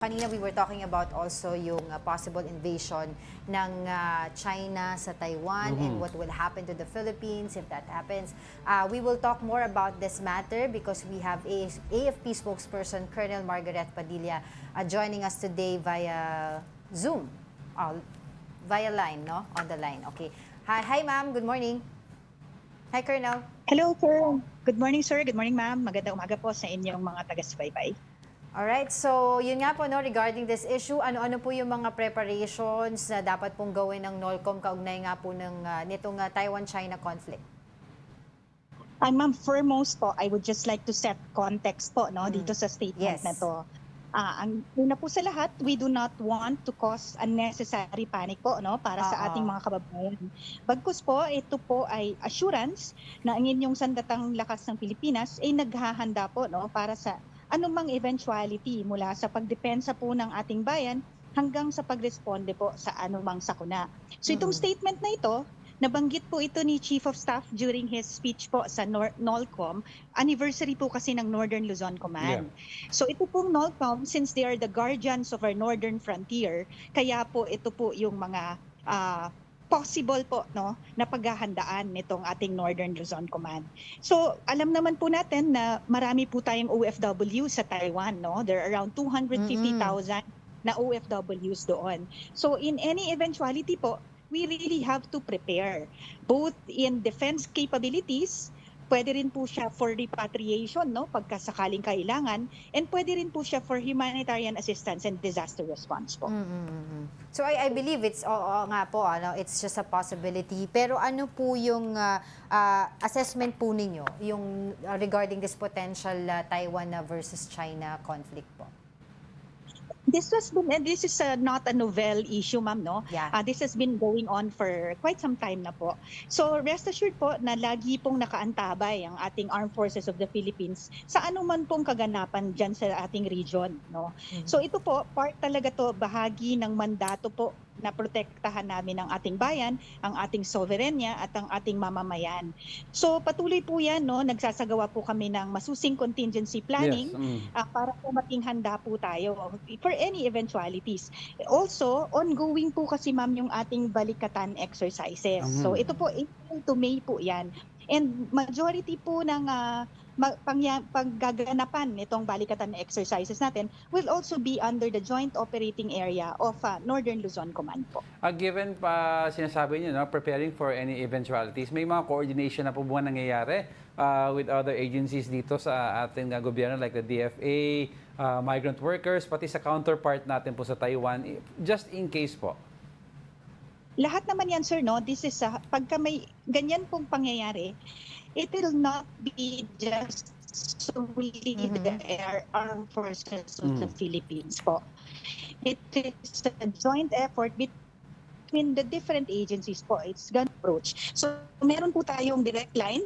Kanina we were talking about also yung possible invasion ng China sa Taiwan and what will happen to the Philippines if that happens. We will talk more about this matter because we have AFP spokesperson Colonel Margaret Padilla joining us today via Zoom, via line, no? On the line. Okay. Hi ma'am. Good morning. Hi, Colonel. Hello, sir. Good morning, sir. Good morning, ma'am. Magandang umaga po sa inyong mga taga-subaybay. Alright, so yun nga po no, regarding this issue, ano-ano po yung mga preparations na dapat pong gawin ng NOLCOM kaugnay nga po nitong Taiwan-China conflict? Ma'am, foremost po, I would just like to set context po dito sa statement na to. Ang una po sa lahat, we do not want to cause unnecessary panic po para sa ating mga kababayan. Bagkus po, ito po ay assurance na ang inyong sandatang lakas ng Pilipinas ay naghahanda po para sa anumang eventuality mula sa pagdepensa po ng ating bayan hanggang sa pagresponde po sa anumang sakuna. So itong statement na ito, nabanggit po ito ni Chief of Staff during his speech po sa NOLCOM. Anniversary po kasi ng Northern Luzon Command. Yeah. So ito pong NOLCOM, since they are the guardians of our northern frontier, kaya po ito po yung mga possible po na paghahandaan nitong ating Northern Luzon Command. So alam naman po natin na marami po tayong OFW sa Taiwan. There are around 250,000 na OFWs doon. So in any eventuality po, we really have to prepare both in defense capabilities. Pwede rin po siya for repatriation pagkasakaling kailangan, and pwede rin po siya for humanitarian assistance and disaster response po. So I believe it's nga po it's just a possibility, pero ano po yung assessment po ninyo yung regarding this potential Taiwan versus China conflict po? This is not a novel issue, ma'am, Yeah. This has been going on for quite some time na po. So rest assured po na lagi pong nakaantabay ang ating Armed Forces of the Philippines sa anuman pong kaganapan dyan sa ating region, So ito po, part talaga to, bahagi ng mandato po na protektahan namin ang ating bayan, ang ating soberenya at ang ating mamamayan. So patuloy po yan, nagsasagawa po kami ng masusing contingency planning para po maging handa po tayo for any eventualities. Also, ongoing po kasi ma'am yung ating balikatan exercises. So ito po, April to May po yan. And majority po ng paggaganapan nitong balikatan exercises natin will also be under the joint operating area of Northern Luzon Command po. Given pa sinasabi niyo, preparing for any eventualities, may mga coordination na po ba nangyayari with other agencies dito sa ating gobyerno like the DFA, migrant workers, pati sa counterpart natin po sa Taiwan, just in case po? Lahat naman yan, sir, This is, pagka may ganyan pong pangyayari, it will not be just solely the Armed Forces of the Philippines po. It is a joint effort between the different agencies po. It's gonna approach. So, meron po tayong direct line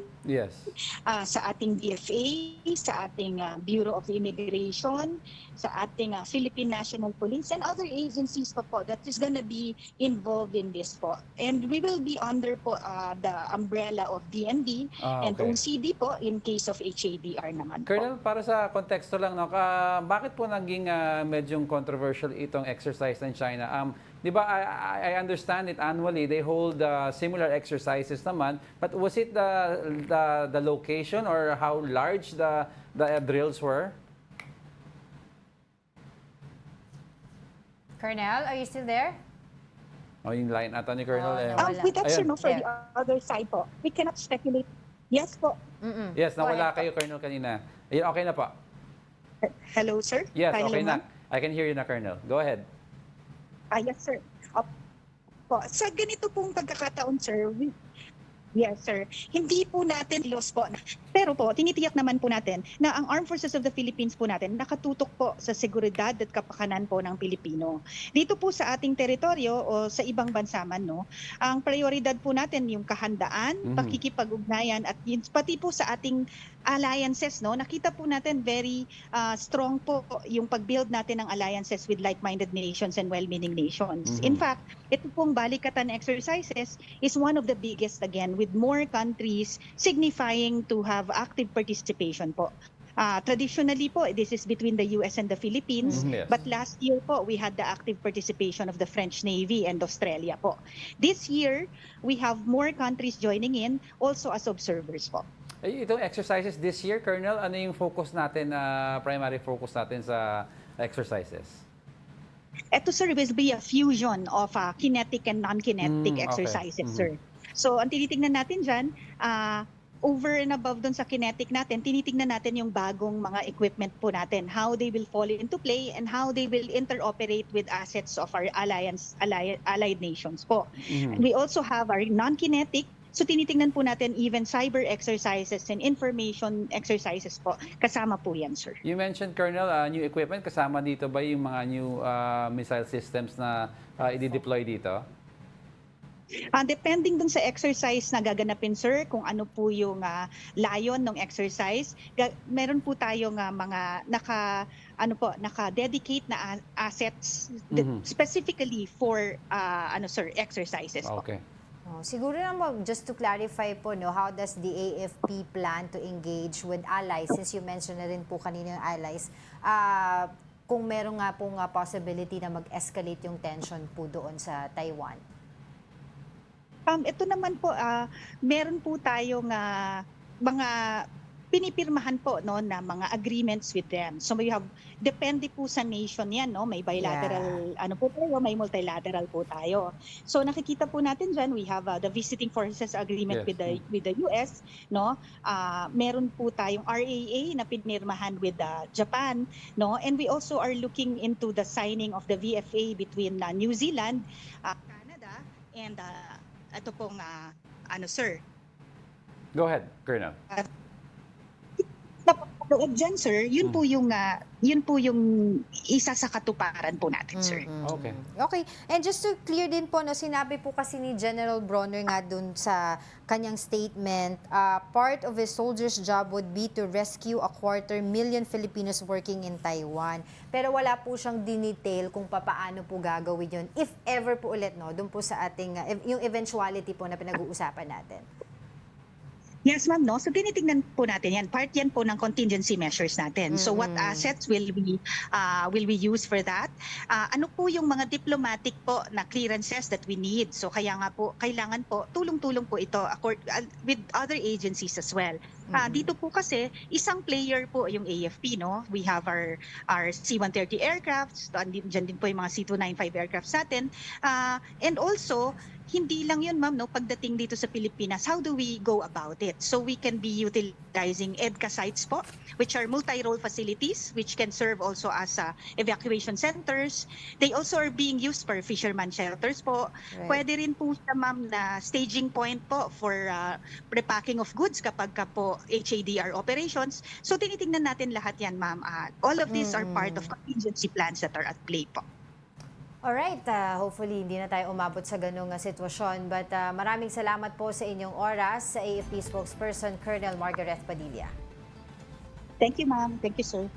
sa ating DFA, sa ating Bureau of Immigration, sa ating Philippine National Police, and other agencies po that is gonna be involved in this po. And we will be under po the umbrella of DND and OCD po in case of HADR naman po. Colonel, para sa konteksto lang, bakit po naging medyong controversial itong exercise ng China? Di ba, I understand it annually, they hold similar exercises naman, but was it the location or how large the drills were? Colonel, are you still there? Yung line ata ni Colonel. With that, sir, for the other side po, we cannot speculate. Yes po. Yes, nawala kayo, Colonel, kanina. Ayun, okay na po. Hello, sir? Yes, okay na. I can hear you na, Colonel. Go ahead. Yes, sir. Sa ganito pong pagkakataon, sir, yes, sir. Hindi po natin loss po. Pero po, tinitiyak naman po natin na ang Armed Forces of the Philippines po natin nakatutok po sa seguridad at kapakanan po ng Pilipino. Dito po sa ating teritoryo o sa ibang bansa man, ang prioridad po natin yung kahandaan, pakikipag-ugnayan at pati po sa ating alliances, nakita po natin very strong po yung pag-build natin ng alliances with like-minded nations and well-meaning nations. In fact, ito pong balikatan exercises is one of the biggest again with more countries signifying to have active participation po. Traditionally po, this is between the US and the Philippines. Yes. But last year po, we had the active participation of the French Navy and Australia po. This year, we have more countries joining in, also as observers po. Itong exercises this year, Colonel, ano yung focus natin, primary focus natin sa exercises? Ito, sir, will be a fusion of kinetic and non-kinetic Okay. exercises, Mhm. sir. So, ang tinitingnan natin dyan, over and above dun sa kinetic natin, tinitingnan natin yung bagong mga equipment po natin, how they will fall into play and how they will interoperate with assets of our allied nations po. Mhm. We also have our non-kinetic. So tinitingnan po natin even cyber exercises and information exercises po. Kasama po yan, sir. You mentioned, Colonel, new equipment. Kasama dito ba yung mga new missile systems na i-deploy dito? Depending dun sa exercise na gaganapin, sir, kung ano po yung layon ng exercise, meron po tayong mga naka-dedicate na assets specifically for exercises po. Okay. Oh, siguro naman, just to clarify po, no, how does the AFP plan to engage with allies? Since you mentioned na rin po kanina yung allies, kung meron nga pong possibility na mag-escalate yung tension po doon sa Taiwan. Ito naman po, meron po tayong mga pinipirmahan po, no, na mga agreements with them. So we have, depende po sa nation yan, no, may bilateral po tayo, may multilateral po tayo. So nakikita po natin dyan, we have the visiting forces agreement Yes. with the US, no. Meron po tayong RAA na pinirmahan with Japan, no, and we also are looking into the signing of the VFA between New Zealand, Canada, and ito pong sir. Go ahead, Colonel. Napapaloob dyan, sir, yun po yung isa sa katuparan po natin, sir. Okay. Okay. And just to clear din po, no, sinabi po kasi ni General Bronner nga dun sa kanyang statement, part of his soldiers' job would be to rescue 250,000 Filipinos working in Taiwan. Pero wala po siyang dinetail kung papaano po gagawin yun. If ever po ulit, no, dun po sa ating, yung eventuality po na pinag-uusapan natin. Yes, ma'am, no? So tinitingnan po natin yan. Part yan po ng contingency measures natin. So what assets will we use for that? Ano po yung mga diplomatic po na clearances that we need? So kaya nga po, kailangan po, tulong-tulong po ito with other agencies as well. Dito po kasi, isang player po yung AFP, no? We have our C-130 aircrafts, dyan din po yung mga C-295 aircrafts natin. And also, hindi lang yun, ma'am, no? Pagdating dito sa Pilipinas, how do we go about it? So we can be utilizing EDCA sites po, which are multi-role facilities, which can serve also as evacuation centers. They also are being used for fisherman shelters po. Right. Pwede rin po siya, ma'am, na staging point po for repacking of goods kapag ka po HADR operations. So tinitingnan natin lahat yan, ma'am. All of these are part of contingency plans that are at play po. Alright, hopefully hindi na tayo umabot sa ganung sitwasyon. But maraming salamat po sa inyong oras sa AFP spokesperson, Colonel Margaret Padilla. Thank you, ma'am. Thank you, sir.